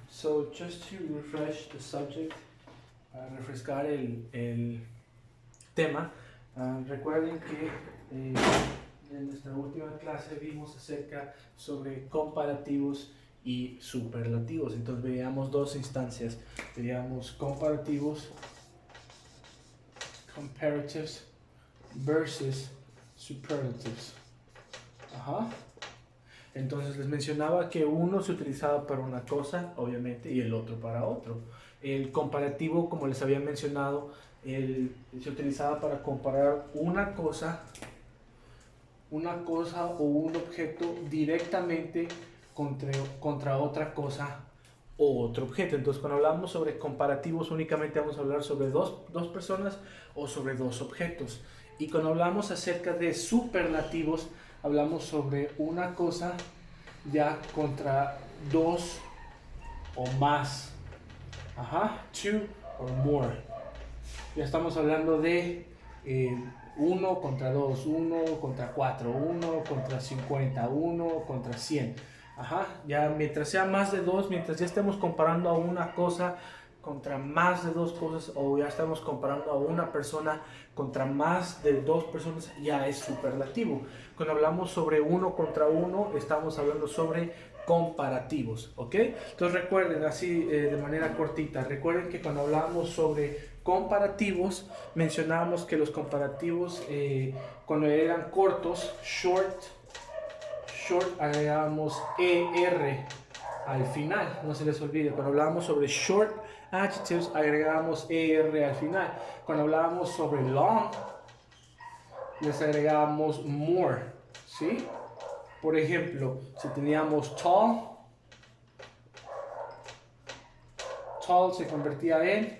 So just to refresh the subject, para refrescar el tema, recuerden que en nuestra última clase vimos acerca sobre comparativos y superlativos. Entonces veíamos dos instancias, veíamos comparativos, comparatives versus superlatives. Ajá. Entonces les mencionaba que uno se utilizaba para una cosa, obviamente, y el otro para otro. El comparativo, como les había mencionado, se utilizaba para comparar una cosa o un objeto directamente contra otra cosa o otro objeto. Entonces, cuando hablamos sobre comparativos, únicamente vamos a hablar sobre dos personas o sobre dos objetos. Y cuando hablamos acerca de superlativos, hablamos sobre una cosa ya contra dos o más. Ajá, two or more. Ya estamos hablando de 1 contra 2, 1 contra 4, 1 contra 50, 1 contra 100. Ajá, ya mientras sea más de 2, mientras ya estemos comparando a una cosa contra más de dos cosas, o ya estamos comparando a una persona contra más de dos personas, ya es superlativo. Cuando hablamos sobre 1 contra 1, estamos hablando sobre comparativos, ¿ok? Entonces recuerden, así de manera cortita, recuerden que cuando hablamos sobre comparativos, mencionábamos que los comparativos, cuando eran cortos, short, agregábamos ER al final, no se les olvide. Cuando hablábamos sobre short adjectives, agregábamos ER al final. Cuando hablábamos sobre long, les agregábamos more, ¿sí? Por ejemplo, si teníamos tall se convertía en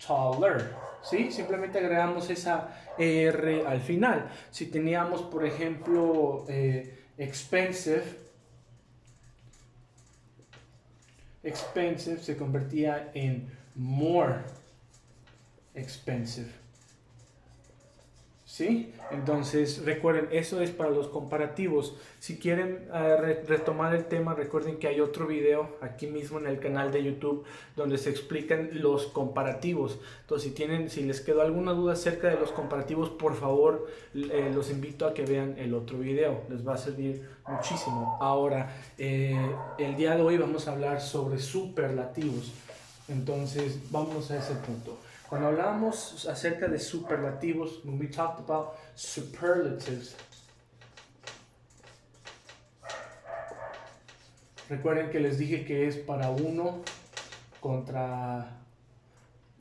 taller, ¿sí? Simplemente agregamos esa ER al final. Si teníamos, por ejemplo, expensive se convertía en more expensive, ¿sí? Entonces recuerden, eso es para los comparativos. Si quieren retomar el tema, recuerden que hay otro video aquí mismo en el canal de YouTube donde se explican los comparativos. Entonces si les quedó alguna duda acerca de los comparativos, por favor los invito a que vean el otro video, les va a servir muchísimo. Ahora, el día de hoy vamos a hablar sobre superlativos. Entonces vamos a ese punto. Cuando hablamos acerca de superlativos, when we talked about superlatives, recuerden que les dije que es para uno contra,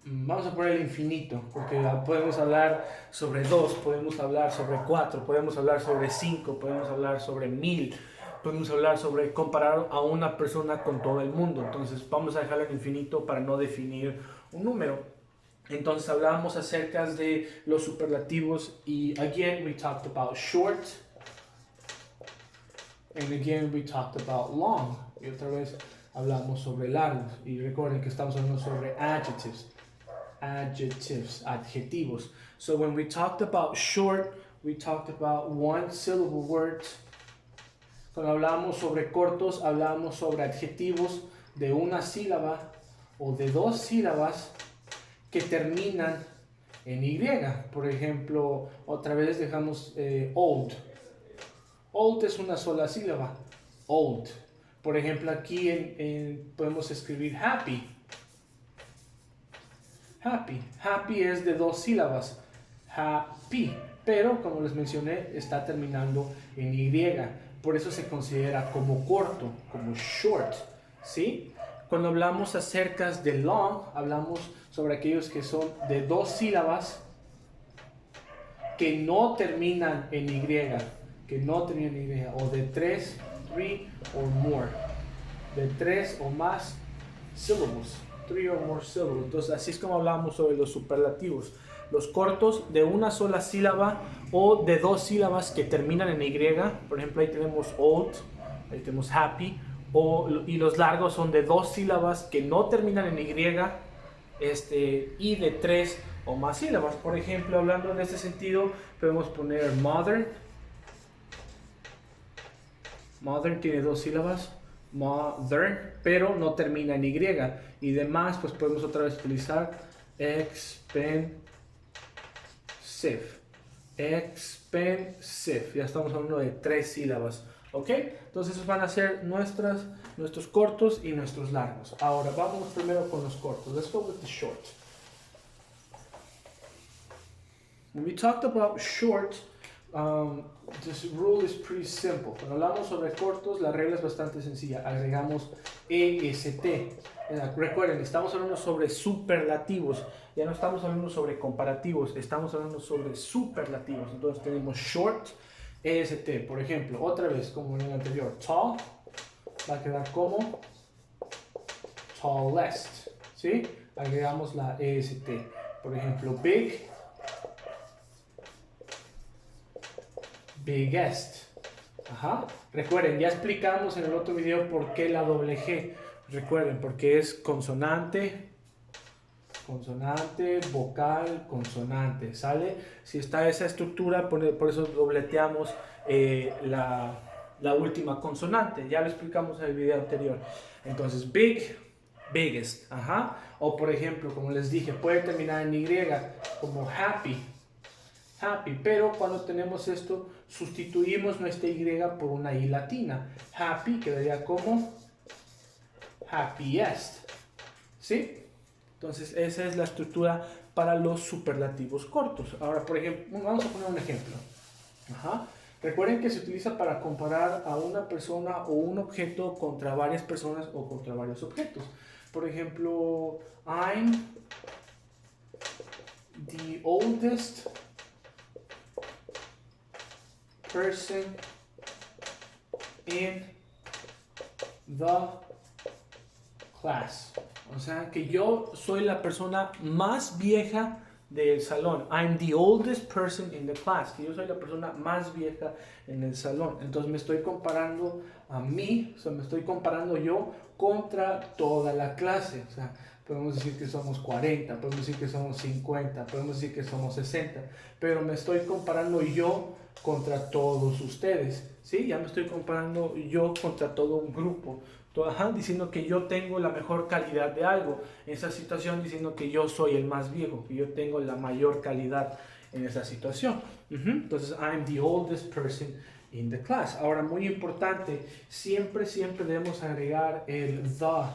vamos a poner el infinito, porque podemos hablar sobre 2, podemos hablar sobre 4, podemos hablar sobre 5, podemos hablar sobre 1000, podemos hablar sobre comparar a una persona con todo el mundo. Entonces vamos a dejarlo en infinito para no definir un número. Entonces hablábamos acerca de los superlativos y again we talked about short and again we talked about long, y otra vez hablamos sobre largos. Y recuerden que estamos hablando sobre adjetivos. So when we talked about short, we talked about one syllable words. Cuando hablamos sobre cortos, hablamos sobre adjetivos de una sílaba o de dos sílabas que terminan en Y. Por ejemplo, otra vez dejamos old. Old es una sola sílaba. Old. Por ejemplo, aquí podemos escribir happy. Happy. Happy es de dos sílabas. Happy. Pero, como les mencioné, está terminando en Y. Por eso se considera como corto, como short. ¿Sí? Cuando hablamos acerca de long, hablamos sobre aquellos que son de dos sílabas que no terminan en Y, o de three or more, de tres o más syllables, 3 or more syllables. Entonces, así es como hablamos sobre los superlativos. Los cortos de una sola sílaba o de dos sílabas que terminan en Y. Por ejemplo, ahí tenemos old, ahí tenemos happy. Y los largos son de dos sílabas que no terminan en Y, y de tres o más sílabas. Por ejemplo, hablando en este sentido, podemos poner mother. Mother tiene dos sílabas. mother, pero no termina en Y. Y demás, pues podemos otra vez utilizar expensive. Expensive. Ya estamos hablando de 3 sílabas. ¿Ok? Entonces esos van a ser nuestros cortos y nuestros largos. Ahora vamos primero con los cortos. Let's go with the short. When we talked about short, this rule is pretty simple. Cuando hablamos sobre cortos, la regla es bastante sencilla. Agregamos EST. Recuerden, estamos hablando sobre superlativos. Ya no estamos hablando sobre comparativos, estamos hablando sobre superlativos. Entonces tenemos short, EST. Por ejemplo, otra vez, como en el anterior, tall va a quedar como tallest. ¿Sí? Agregamos la EST. Por ejemplo, big, biggest. Ajá. Recuerden, ya explicamos en el otro video por qué la doble G. Recuerden, porque es consonante, vocal, consonante. ¿Sale? Si está esa estructura, por eso dobleteamos la última consonante. Ya lo explicamos en el video anterior. Entonces, big, biggest. Ajá. O por ejemplo, como les dije, puede terminar en Y, como happy. Happy, pero cuando tenemos esto, sustituimos nuestra Y por una I latina. Happy quedaría como happiest. ¿Sí? Entonces, esa es la estructura para los superlativos cortos. Ahora, por ejemplo, vamos a poner un ejemplo. Ajá. Recuerden que se utiliza para comparar a una persona o un objeto contra varias personas o contra varios objetos. Por ejemplo, I'm the oldest person in the class. O sea, que yo soy la persona más vieja del salón. I'm the oldest person in the class. Que yo soy la persona más vieja en el salón. Entonces me estoy comparando a mí, o sea, me estoy comparando yo contra toda la clase. O sea, podemos decir que somos 40, podemos decir que somos 50, podemos decir que somos 60. Pero me estoy comparando yo contra todos ustedes. ¿Sí? Ya me estoy comparando yo contra todo un grupo. Diciendo que yo tengo la mejor calidad de algo. En esa situación diciendo que yo soy el más viejo, que yo tengo la mayor calidad en esa situación. Entonces, I'm the oldest person in the class. Ahora, muy importante, siempre debemos agregar el the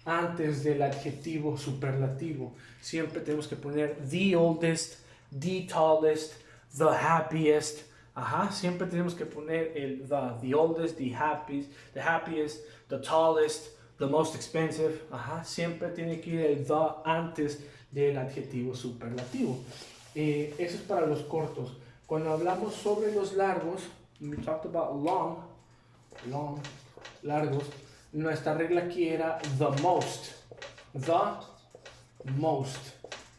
antes del adjetivo superlativo. Siempre tenemos que poner the oldest, the tallest, the happiest. Siempre tenemos que poner el the oldest, the happiest, the tallest, the most expensive. Siempre tiene que ir el the antes del adjetivo superlativo. Eso es para los cortos. Cuando hablamos sobre los largos, we talked about long, largos, nuestra regla aquí era the most,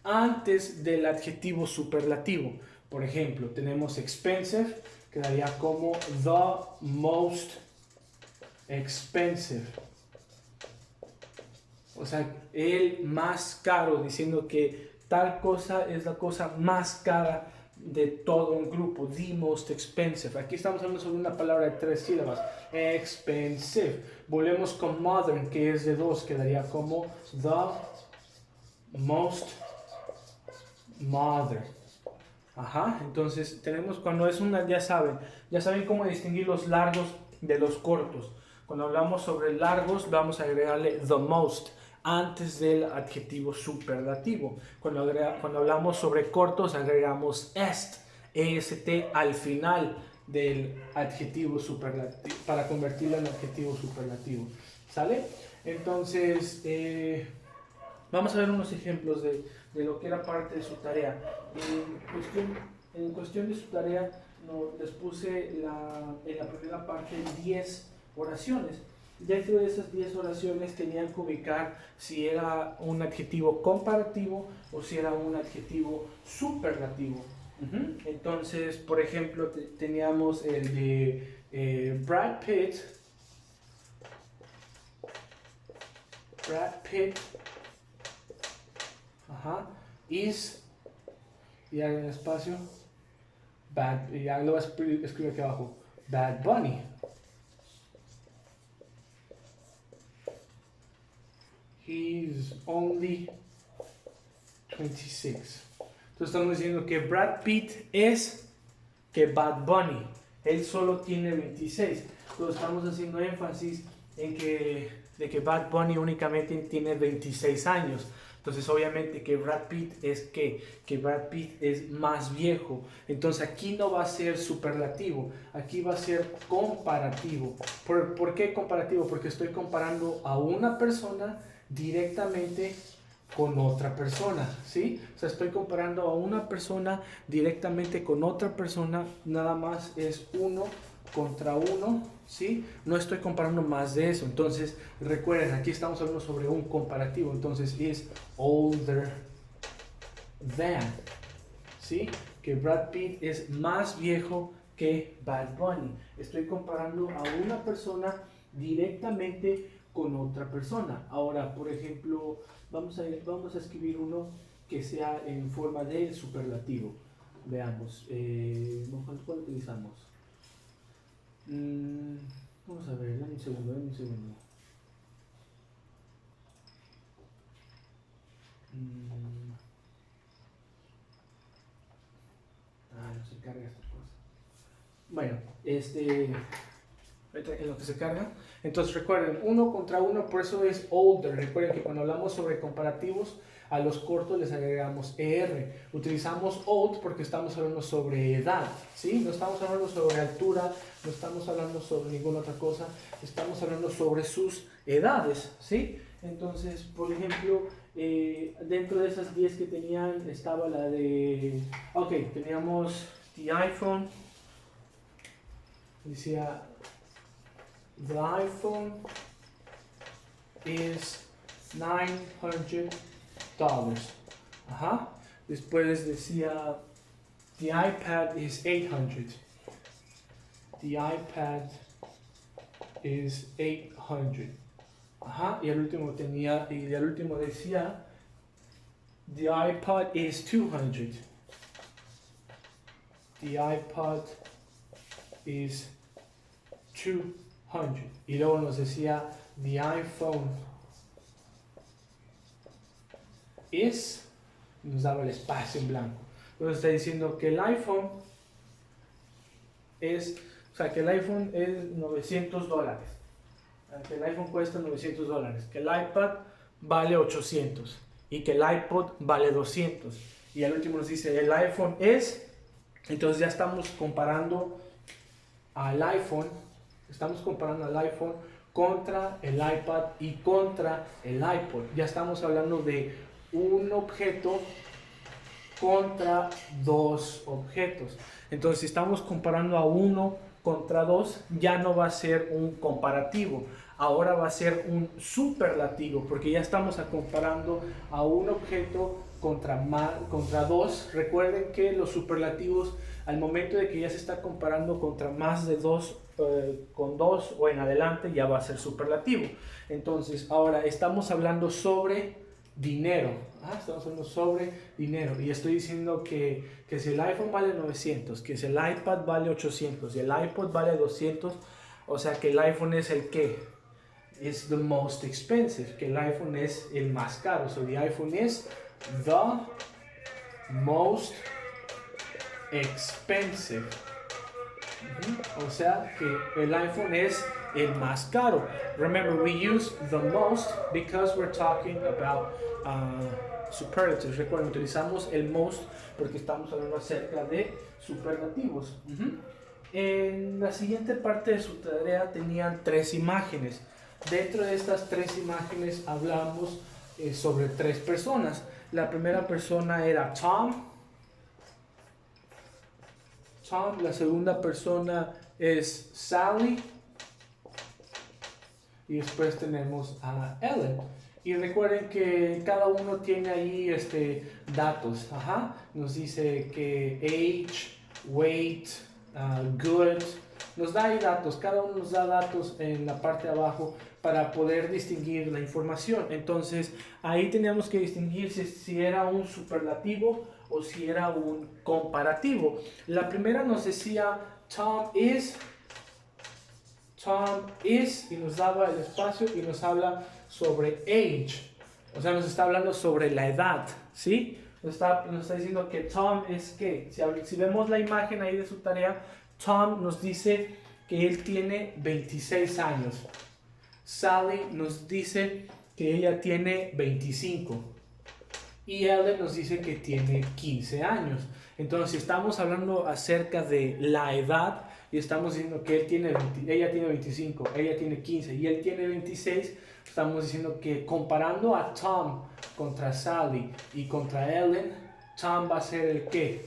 antes del adjetivo superlativo. Por ejemplo, tenemos expensive, quedaría como the most expensive. O sea, el más caro, diciendo que tal cosa es la cosa más cara de todo un grupo, the most expensive. Aquí estamos hablando sobre una palabra de 3 sílabas, expensive. Volvemos con modern, que es de 2, quedaría como the most modern. Entonces tenemos cuando es una, ya saben cómo distinguir los largos de los cortos. Cuando hablamos sobre largos, vamos a agregarle the most antes del adjetivo superlativo. Cuando hablamos sobre cortos, agregamos est al final del adjetivo superlativo para convertirlo en adjetivo superlativo. ¿Sale? Entonces, vamos a ver unos ejemplos de lo que era parte de su tarea. En cuestión de su tarea, les puse en la primera parte 10 oraciones. Dentro de esas 10 oraciones tenían que ubicar si era un adjetivo comparativo o si era un adjetivo superlativo. Entonces, por ejemplo, teníamos el de Brad Pitt. Is, y hagan el espacio, y ya lo voy a escribir aquí abajo, Bad Bunny. He's only 26. Entonces estamos diciendo que Brad Pitt es que Bad Bunny. Él solo tiene 26. Entonces estamos haciendo énfasis en de que Bad Bunny únicamente tiene 26 años. Entonces obviamente que Brad Pitt es que Brad Pitt es más viejo. Entonces aquí no va a ser superlativo, aquí va a ser comparativo. ¿Por qué comparativo? Porque estoy comparando a una persona directamente con otra persona, ¿sí? O sea, estoy comparando a una persona directamente con otra persona, nada más es uno contra uno, ¿sí? No estoy comparando más de eso. Entonces, recuerden, aquí estamos hablando sobre un comparativo. Entonces, is older than, ¿sí? Que Brad Pitt es más viejo que Bad Bunny. Estoy comparando a una persona directamente con otra persona. Ahora, por ejemplo, vamos a escribir uno que sea en forma de superlativo. Veamos, ¿cuál utilizamos? Vamos a ver, dame un segundo. No se carga esta cosa. Bueno, en lo que se carga. Entonces recuerden, uno contra uno, por eso es older. Recuerden que cuando hablamos sobre comparativos, a los cortos les agregamos ER. Utilizamos old porque estamos hablando sobre edad, ¿sí? No estamos hablando sobre altura, no estamos hablando sobre ninguna otra cosa, estamos hablando sobre sus edades, ¿sí? Entonces, por ejemplo, dentro de esas 10 que tenían estaba la de... Ok, teníamos the iPhone, decía... The iPhone is $900. Ajá. Después decía the iPad is 800. The iPad is 800. Ajá. Y el último decía the iPod is 200. The iPod is 200. Y luego nos decía the iPhone is, nos daba el espacio en blanco. Entonces está diciendo que el iPhone es, o sea, que el iPhone es $900. Que el iPhone cuesta $900. Que el iPad vale 800. Y que el iPod vale 200. Y al último nos dice el iPhone es, entonces ya estamos comparando al iPhone. Estamos comparando al iPhone contra el iPad y contra el iPod. Ya estamos hablando de un objeto contra dos objetos. Entonces, si estamos comparando a uno contra dos, ya no va a ser un comparativo. Ahora va a ser un superlativo, porque ya estamos comparando a un objeto contra dos. Recuerden que los superlativos, al momento de que ya se está comparando contra más de dos, con dos o en adelante, ya va a ser superlativo. Entonces, ahora estamos hablando sobre dinero. Estamos hablando sobre dinero. Y estoy diciendo que si el iPhone vale 900, que si el iPad vale 800 y el iPod vale 200, o sea que el iPhone es el que is the most expensive, que el iPhone es el más caro. So the iPhone is the most expensive. O sea que el iPhone es el más caro. Remember, we use the most because we're talking about superlatives. Recuerden, utilizamos el most porque estamos hablando acerca de superlativos. En la siguiente parte de su tarea tenían 3 imágenes. Dentro de estas 3 imágenes hablamos sobre 3 personas. La primera persona era Tom. La segunda persona es Sally. Y después tenemos a Ellen. Y recuerden que cada uno tiene ahí datos. Nos dice que age, weight, good. Nos da ahí datos. Cada uno nos da datos en la parte de abajo para poder distinguir la información. Entonces ahí teníamos que distinguir si era un superlativo o si era un comparativo. La primera nos decía Tom is, y nos daba el espacio y nos habla sobre age. O sea, nos está hablando sobre la edad, ¿sí? Nos está diciendo que Tom es ¿qué? Si vemos la imagen ahí de su tarea, Tom nos dice que él tiene 26 años. Sally nos dice que ella tiene 25. Y Ellen nos dice que tiene 15 años. Entonces, si estamos hablando acerca de la edad y estamos diciendo que ella tiene 25, ella tiene 15 y él tiene 26, estamos diciendo que comparando a Tom contra Sally y contra Ellen, Tom va a ser el ¿qué?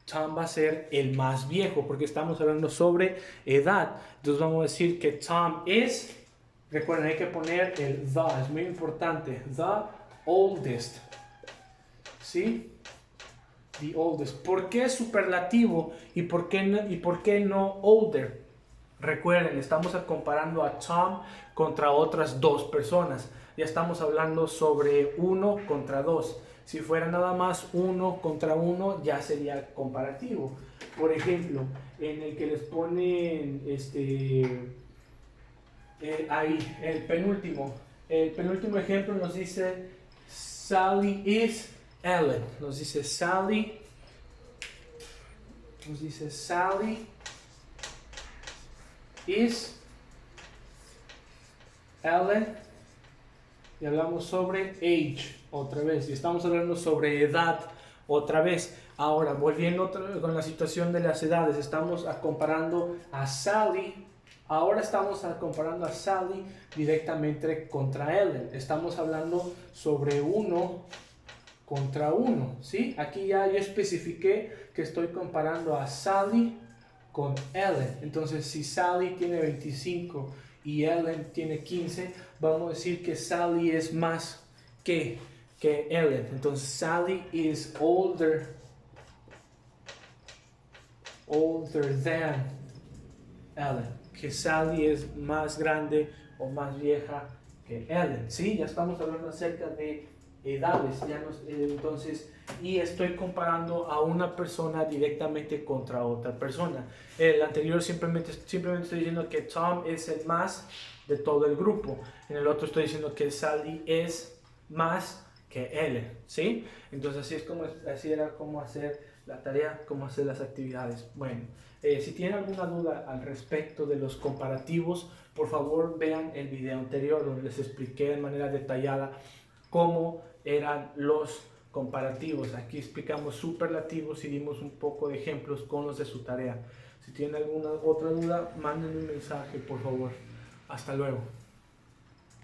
Tom va a ser el más viejo porque estamos hablando sobre edad. Entonces vamos a decir que Tom es, recuerden, hay que poner el the, es muy importante, the oldest, ¿sí? The oldest. ¿Por qué superlativo y por qué no older? Recuerden, estamos comparando a Tom contra otras dos personas. Ya estamos hablando sobre 1 contra 2. Si fuera nada más 1 contra 1, ya sería comparativo. Por ejemplo, en el que les ponen ahí, el penúltimo ejemplo nos dice Sally is Ellen. Nos dice Sally is Ellen. Y hablamos sobre age otra vez. Y estamos hablando sobre edad otra vez. Ahora, volviendo con la situación de las edades, estamos comparando a Sally. Ahora estamos comparando a Sally directamente contra Ellen. Estamos hablando sobre 1 contra 1, ¿sí? Aquí ya yo especifiqué que estoy comparando a Sally con Ellen. Entonces, si Sally tiene 25 y Ellen tiene 15, vamos a decir que Sally es más que Ellen. Entonces, Sally is older than Ellen. Que Sally es más grande o más vieja que Ellen, ¿sí? Ya estamos hablando acerca de edades, entonces, y estoy comparando a una persona directamente contra otra persona. El anterior simplemente estoy diciendo que Tom es el más de todo el grupo. En el otro estoy diciendo que Sally es más que Ellen, ¿sí? Entonces así era como hacer la tarea, cómo hacer las actividades. Bueno, si tienen alguna duda al respecto de los comparativos, por favor vean el video anterior donde les expliqué de manera detallada cómo eran los comparativos. Aquí explicamos superlativos y dimos un poco de ejemplos con los de su tarea. Si tienen alguna otra duda, manden un mensaje, por favor. Hasta luego.